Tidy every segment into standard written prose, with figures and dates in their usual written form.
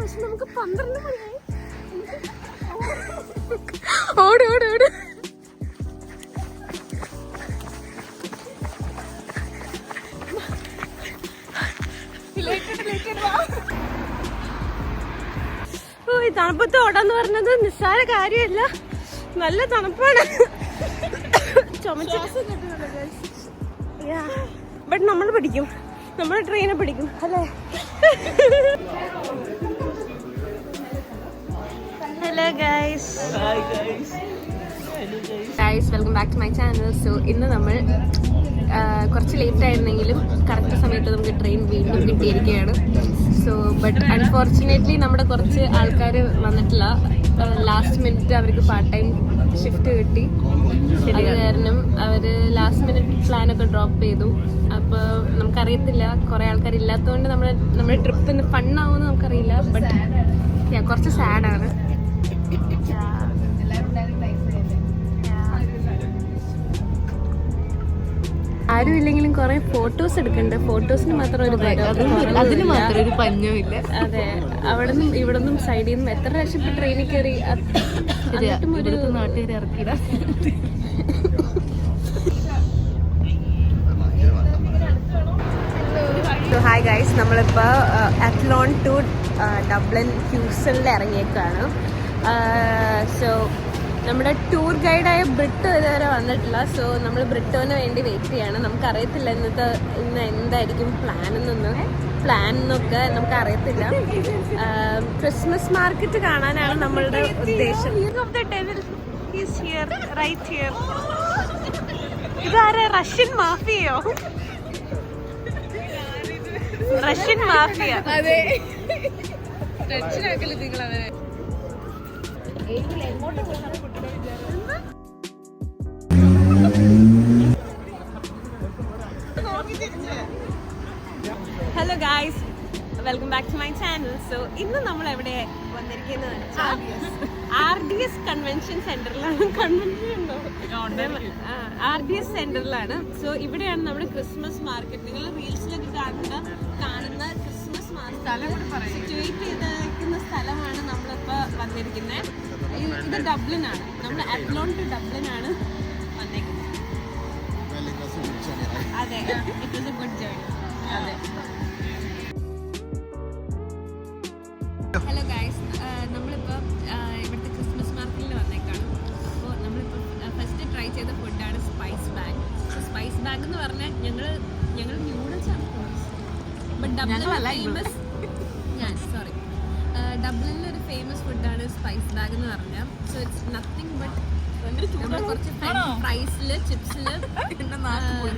പക്ഷെ നമുക്ക് 12 മണിയായി. ഓട് ഓട് ഓട്. ഈ തണുപ്പത്ത് ഓടാന്ന് പറഞ്ഞത് നിസ്സാര കാര്യമല്ല, നല്ല തണുപ്പാണ്. ബട്ട് നമ്മൾ പിടിക്കും, നമ്മൾ ട്രെയിനെ പിടിക്കും അല്ലേ? Hello guys, welcome back to my channel. So ഇന്ന് നമ്മൾ കുറച്ച് ലേറ്റ് ആയിരുന്നെങ്കിലും കറക്റ്റ് സമയത്ത് നമുക്ക് ട്രെയിൻ വീണ്ടും കിട്ടിയിരിക്കുകയാണ്. സോ ബട്ട് അൺഫോർച്ചുനേറ്റ്ലി നമ്മുടെ കുറച്ച് ആൾക്കാർ വന്നിട്ടില്ല. ലാസ്റ്റ് മിനിറ്റ് അവർക്ക് പാർട്ട് ടൈം ഷിഫ്റ്റ് കിട്ടി. അത് കാരണം അവർ ലാസ്റ്റ് മിനിറ്റ് പ്ലാനൊക്കെ ഡ്രോപ്പ് ചെയ്തു. അപ്പോൾ നമുക്കറിയത്തില്ല, കുറേ ആൾക്കാർ ഇല്ലാത്തതുകൊണ്ട് നമ്മുടെ ട്രിപ്പ് ഇന്ന് ഫണ്ണാവുമെന്ന് നമുക്കറിയില്ല. ബട്ട് കുറച്ച് സാഡാണ്. ആരും ഇല്ലെങ്കിലും കുറെ ഫോട്ടോസ് എടുക്കണ്ട്. ഫോട്ടോസിന് മാത്രം ഒരു അതിന് മാത്രം ഒരു പഞ്ഞമില്ല. അതെ, അവിടെ നിന്നും ഇവിടെ നിന്നും സൈഡിൽ നിന്നും എത്ര പ്രാവശ്യം ഇപ്പൊ ട്രെയിനിൽ കയറി ഒരു നാട്ടുകാർ ഇറക്കിയില്ല. ഹായ് ഗൈസ്, നമ്മളിപ്പോൾ അത്ലോൺ ടു ഡബ്ലിൻ ഹ്യൂസ്റ്റണിൽ ഇറങ്ങിയേക്കാണ്. സോ നമ്മുടെ ടൂർ ഗൈഡായ ബ്രിട്ടോ ഇതുവരെ വന്നിട്ടില്ല. സോ നമ്മൾ ബ്രിട്ടോന് വേണ്ടി വെയിറ്റ് ചെയ്യാണ്. നമുക്കറിയത്തില്ല ഇന്ന് എന്തായിരിക്കും പ്ലാൻ എന്നൊക്കെ നമുക്കറിയത്തില്ല. ക്രിസ്മസ് മാർക്കറ്റ് കാണാനാണ് നമ്മളുടെ ഉദ്ദേശം. ഇതാരെ? റഷ്യൻ മാഫിയോ? Russian mafia. അതെ, നിങ്ങളവരെ hello guys, welcome back to my channel. So ഇന്ന് നമ്മൾ എവിടെ വന്നിരിക്കുന്നത് RDS കൺവെൻഷൻ സെന്ററിലാണ്. RDS സെന്ററിലാണ്. സോ ഇവിടെയാണ് നമ്മുടെ ക്രിസ്മസ് മാർക്കറ്റ്. നിങ്ങൾ റീൽസിലൊക്കെ കാണുന്ന ക്രിസ്മസ് മാർക്കറ്റ് സിറ്റുവേറ്റ് ചെയ്തിരിക്കുന്ന സ്ഥലമാണ് നമ്മളിപ്പോൾ വന്നിരിക്കുന്നത്. ഇത് ഡബ്ലിനാണ്. നമ്മൾ അത്ലോൺ ടു ഡബ്ലിനാണ് വന്നിരിക്കുന്നത്. അതെ, it was A good journey. അതെ. ഹലോ ഗൈസ്, നമ്മളിപ്പോൾ ഇവിടുത്തെ ക്രിസ്മസ് മാർക്കറ്റിൽ വന്നേക്കാണ്. അപ്പോൾ നമ്മളിപ്പോൾ ഫസ്റ്റ് ട്രൈ ചെയ്ത ഫുഡാണ് സ്പൈസ് ബാഗ്. സ്പൈസ് ബാഗ് എന്ന് പറഞ്ഞാൽ ഞങ്ങൾ ന്യൂഡിൽസ് ആണ്. ബട്ട് ഡബ്ലിനിൽ ഒരു ഫേമസ് ഫുഡാണ് സ്പൈസ് ബാഗ് എന്ന് പറഞ്ഞാൽ. സോ ഇറ്റ്സ് നത്തിങ് ബട്ട് നമ്മൾ കുറച്ച് ഫ്രൈസിൽ ചിപ്സിൽ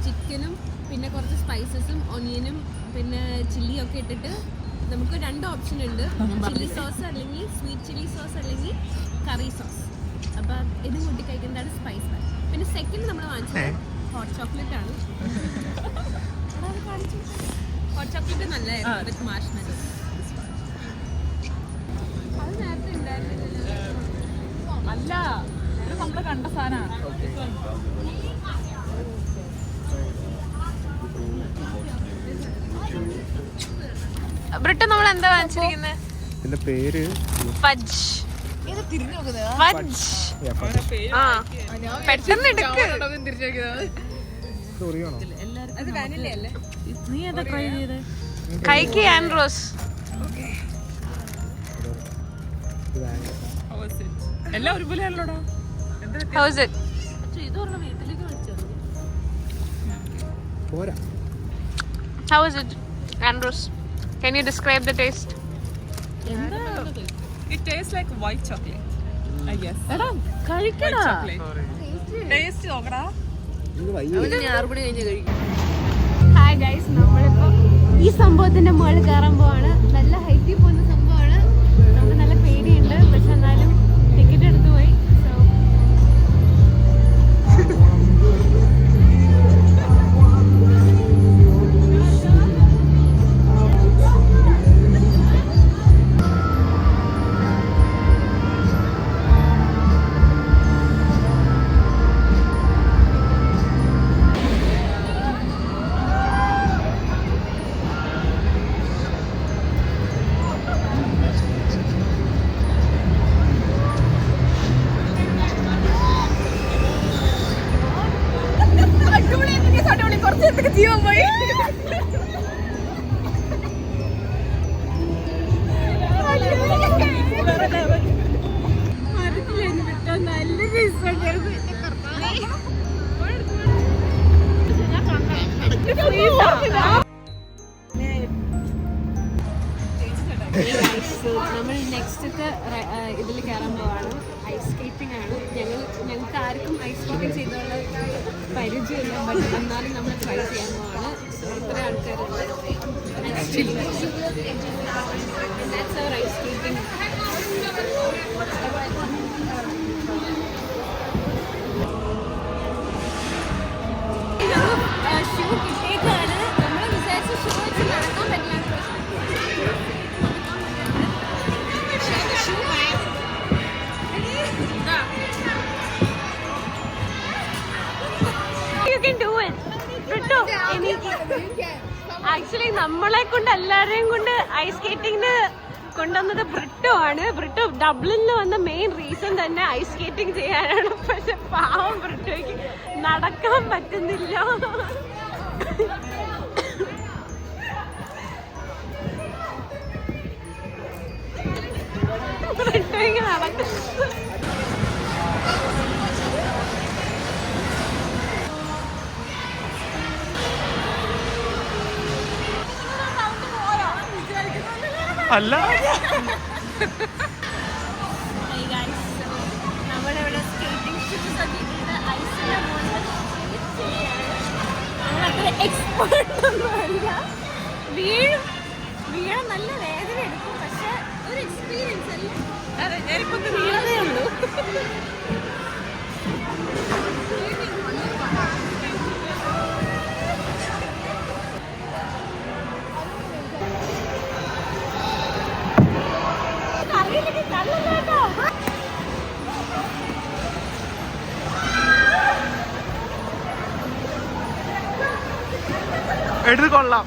ചിക്കനും പിന്നെ കുറച്ച് സ്പൈസസും ഒനിയനും പിന്നെ ചില്ലിയൊക്കെ ഇട്ടിട്ട് നമുക്ക് 2 ഓപ്ഷൻ ഉണ്ട്. ചില്ലി സോസ് അല്ലെങ്കിൽ സ്വീറ്റ് ചില്ലി സോസ് അല്ലെങ്കിൽ കറി സോസ്. അപ്പം ഇത് കൂട്ടി കഴിക്കുന്നതാണ് സ്പൈസ് ബാഗ്. പിന്നെ സെക്കൻഡ് നമ്മൾ വാങ്ങിച്ചത് ഹോട്ട് ചോക്ലേറ്റ് ആണ്. ഹോട്ട് ചോക്ലേറ്റ് നല്ലതായിരുന്നു വിത്ത് മാർഷ്മെല്ലോ. അത് നേരത്തെ ഉണ്ടായിരുന്നില്ല. അല്ല, ഇത് നമ്മൾ കണ്ട സാധനമാണ്. ബ്രിട്ടൻ നമ്മൾ എന്താ വാങ്ങിച്ചിരിക്കുന്നത്? ഇതിന്റെ പേര് ഫഡ്ജ്. പെട്ടെന്ന് എടുക്ക്. കൈക്ക് ആൻഡ്രോസ്. എല്ലാം ഒരുപോലെയാണല്ലോടാ. How's it? How is it, Andrews? Can you describe the taste? It tastes like white chocolate, I guess. എടാ കഴിക്കടാ. Taste നോക്കടാ. ഹായ് ഗൈസ്, നമ്മളിപ്പോൾ ഈ സംഭവത്തിന്റെ മുകളിൽ കയറാൻ പോവാണ്. നല്ല ഹൈറ്റിൽ പോകുന്ന സംഭവമാണ്. നമുക്ക് നല്ല പേടിയുണ്ട്, പക്ഷെ എന്നാലും ടിക്കറ്റ് എടുത്തു പോയി. നമ്മൾ നെക്സ്റ്റത്തെ ഇതിൽ കയറാൻ പോവാണ്. ഐസ് സ്കേറ്റിംഗ് ആണ്. ഞങ്ങൾക്ക് ആർക്കും ഐസ് സ്കേറ്റിംഗ് ചെയ്തുള്ള പരിചയമില്ല, ബട്ട് എന്നാലും നമ്മൾ ട്രൈ ചെയ്യാൻ പോവാണ്. ഇത്ര ആൾക്കാരുണ്ട്. That's our ice skating. Shoe കിട്ടിയേക്കാണ്. നമ്മൾ വിചാരിച്ച ഷൂ വെച്ച് നടക്കാൻ പറ്റില്ല. ആക്ച്വലി നമ്മളെ കൊണ്ട് എല്ലാവരെയും കൊണ്ട് ഐസ് സ്കേറ്റിംഗിന് കൊണ്ടുവന്നത് ബ്രിട്ടോ ആണ്. ബ്രിട്ടോ ഡബ്ലിനിൽ വന്ന മെയിൻ റീസൺ തന്നെ ഐസ് സ്കേറ്റിംഗ് ചെയ്യാനാണ്. പക്ഷെ പാവം ബ്രിട്ടോയ്ക്ക് നടക്കാൻ പറ്റുന്നില്ല. ബ്രിട്ടോയ്ക്ക് നടക്കും. അല്ല നമ്മളിവിടെ സ്കേറ്റിംഗ് നമ്മളത്ര എക്സ്പേർട്ട് ഒന്നുമല്ല. വീഴാൻ നല്ല വേദന എടുക്കും, പക്ഷെ ഒരു എക്സ്പീരിയൻസ് അല്ലേ. അതെ, ഞാനിപ്പോ വീഴതേ ഉള്ളൂ. എടുത്ത് കൊള്ളാം.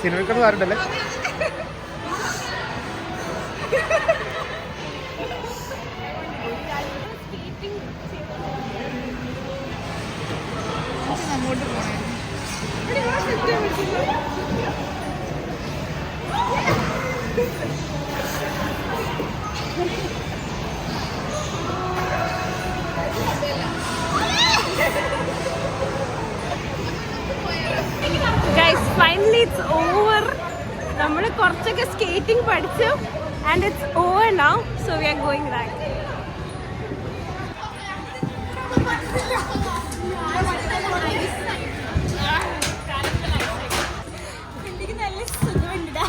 സിനിമയ്ക്കൊന്നും ആരുണ്ടല്ലേ? അങ്ങോട്ട് പോണേ. Guys, finally it's over. നമ്മൾ കുറച്ചൊക്കെ സ്കേറ്റിംഗ് പഠിച്ചു and it's over now, so we are going back. നല്ല സുഖമുണ്ടാ.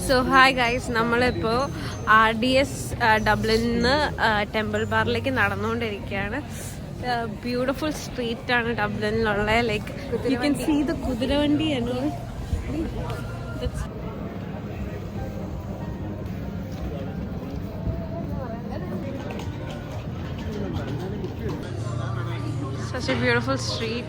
സോ ഹായ് ഗൈസ്, നമ്മളിപ്പോൾ RDS ഡബ്ലിനിൽ നിന്ന് ടെമ്പിൾ ബാറിലേക്ക് നടന്നുകൊണ്ടിരിക്കുകയാണ്. ബ്യൂട്ടിഫുൾ സ്ട്രീറ്റ് ആണ് ഡബ്ലിനിലുള്ള. Like you can see the കുതിരവണ്ടി and all. Such a beautiful street.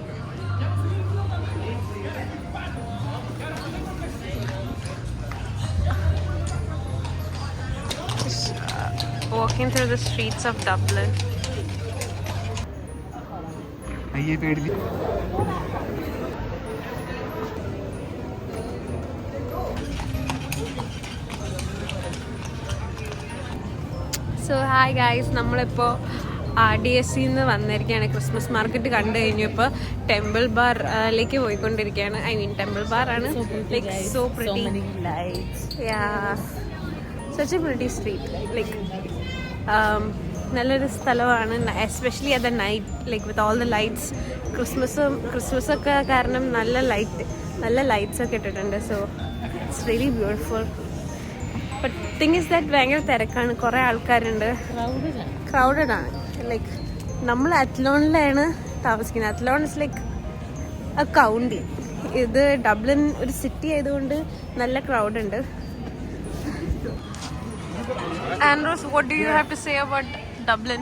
Walking through the streets of Dublin. അയ്യേ പേടി. സോ ഹായ് ഗൈസ്, നമ്മളിപ്പോൾ RDSC വന്നിരിക്കുകയാണ്. ക്രിസ്മസ് മാർക്കറ്റ് കണ്ടു കഴിഞ്ഞു. ഇപ്പോൾ ടെമ്പിൾ ബാറിലേക്ക് പോയിക്കൊണ്ടിരിക്കുകയാണ്. ഐ മീൻ ടെമ്പിൾ ബാർ ആണ്. Like so pretty, such a pretty street. Like നല്ലൊരു സ്ഥലമാണ്, especially at the night, like with all the lights. ക്രിസ്മസൊക്കെ കാരണം നല്ല ലൈറ്റ്സ് ഒക്കെ ഇട്ടിട്ടുണ്ട്. So it's really beautiful. But thing is that ഭയങ്കര തിരക്കാണ്, കുറേ ആൾക്കാരുണ്ട്, ക്രൗഡഡ് ആണ്. ലൈക്ക് നമ്മൾ അത്ലോണിലാണ് താമസിക്കുന്നത്. അത്ലോൺ ഇസ് ലൈക്ക് എ കൗണ്ടി. ഇത് ഡബ്ലിൻ ഒരു സിറ്റി ആയതുകൊണ്ട് നല്ല ക്രൗഡ് ഉണ്ട്. Andros, what do you have to say about Dublin?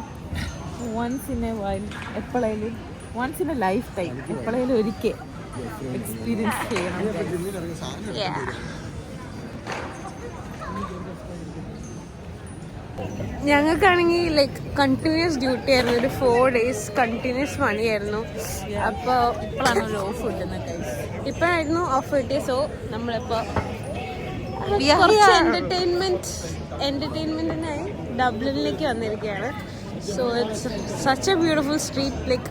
Once in a while, എപ്പോഴേലും once in a lifetime, എപ്പോഴേലും ഒരിക്കൽ എക്സ്പീരിയൻസ് ചെയ്യണം. ഞങ്ങൾക്കാണെങ്കിൽ ലൈക്ക് കണ്ടിന്യൂസ് ഡ്യൂട്ടി ആയിരുന്നു. ഒരു 4 days കണ്ടിന്യൂസ് പണിയായിരുന്നു. അപ്പോൾ ഇപ്പോഴാണ് ഒരു ഓഫ് കിട്ടുന്നത്. ഇപ്പോഴായിരുന്നു ഓഫ് കിട്ടിയത്. സോ നമ്മളിപ്പോൾ എന്റർടൈൻമെന്റിനായി ഡബ്ലിനിലേക്ക് വന്നിരിക്കുകയാണ്. So it's such A beautiful street. Like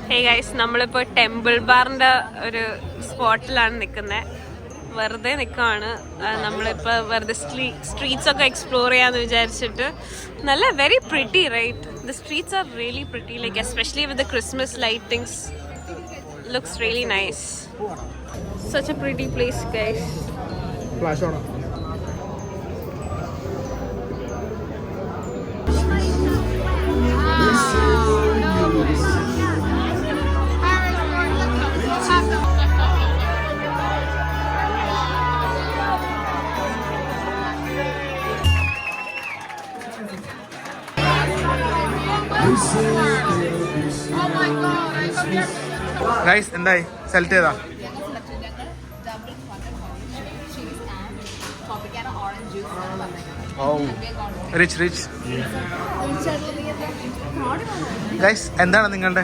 hey guys, നമ്മളിപ്പോൾ ടെമ്പിൾ ബാറിൻ്റെ ഒരു സ്പോട്ടിലാണ് നിൽക്കുന്നത്. വെറുതെ നിൽക്കുകയാണ്. നമ്മളിപ്പോൾ വെറുതെ സ്ട്രീറ്റ്സ് ഒക്കെ എക്സ്പ്ലോർ ചെയ്യാമെന്ന് വിചാരിച്ചിട്ട്. നല്ല very pretty, right? The streets are really pretty, like especially with the Christmas lightings. Looks really nice. Such a pretty place guys. Guys എന്തായി, സെലക്ട് ചെയ്താ? റിച്ച് ഗൈസ്, എന്താണ് നിങ്ങളുടെ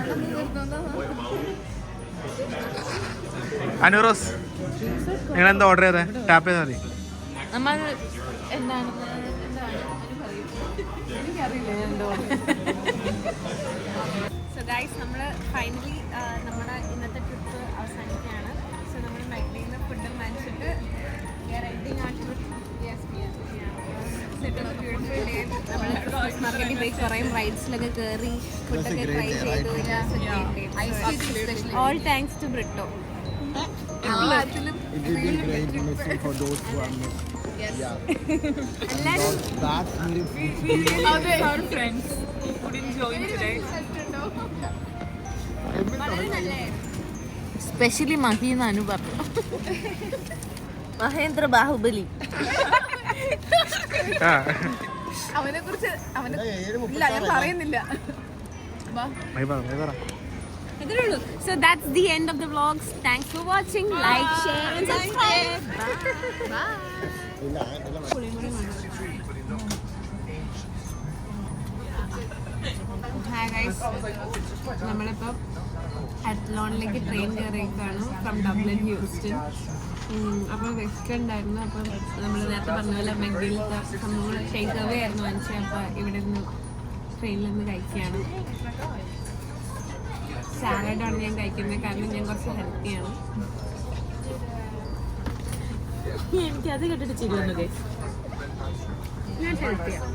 അനുറോസ്? നിങ്ങൾ എന്താ ഓർഡർ ചെയ്തേ? ടാപ്പ് ചെയ്താൽ മതി. നമ്മൾ എന്താണ് എനിക്കറിയില്ല ഞാൻ എന്തോ. സോ ഗൈസ്, നമ്മൾ ഫൈനലി നമ്മുടെ ഇന്നത്തെ ട്രിപ്പ് അവസാനിക്കുകയാണ്. സോ നമ്മൾ നൈറ്റിൽ നിന്ന് ഫുഡും വാങ്ങിച്ചിട്ട് മാർക്കറ്റിൽ പോയി കുറേ റൈഡ്സിലൊക്കെ കയറി ഫുഡൊക്കെ ട്രൈ ചെയ്തു. All thanks to Britto. Specially മഹീന്നാനു പറഞ്ഞു. മഹേന്ദ്ര ബാഹുബലി. അവനെ കുറിച്ച് ഇല്ല, ഞാൻ പറയുന്നില്ല. So that's the end of the vlogs. Thanks for watching. Like, share and subscribe. Bye. Hi guys. നമ്മളിപ്പോൾ അത്ലോണിലേക്ക് ട്രെയിൻ കയറിയേക്കാണ് ഫ്രം ഡബ്ലിൻ ഹ്യൂസ്റ്റൺ. അപ്പോൾ വെക്കുണ്ടായിരുന്നു. അപ്പം നമ്മൾ നേരത്തെ പറഞ്ഞ പോലെ മെഗ്ഡിലത്തെ സംഭവങ്ങൾ ഷേക്ക് അവേ ആയിരുന്നു വാങ്ങിച്ചത്. അപ്പോൾ ഇവിടെ നിന്ന് ട്രെയിനിൽ നിന്ന് കഴിക്കുകയാണ്. സാലഡാണ് ഞാൻ കഴിക്കുന്നത്, കാരണം ഞാൻ കുറച്ച് ഹെൽത്തിയാണ്. എനിക്കത് കേട്ടിട്ട് ചിരി വന്നു. ഞാൻ ഹെൽത്തിയാണ്.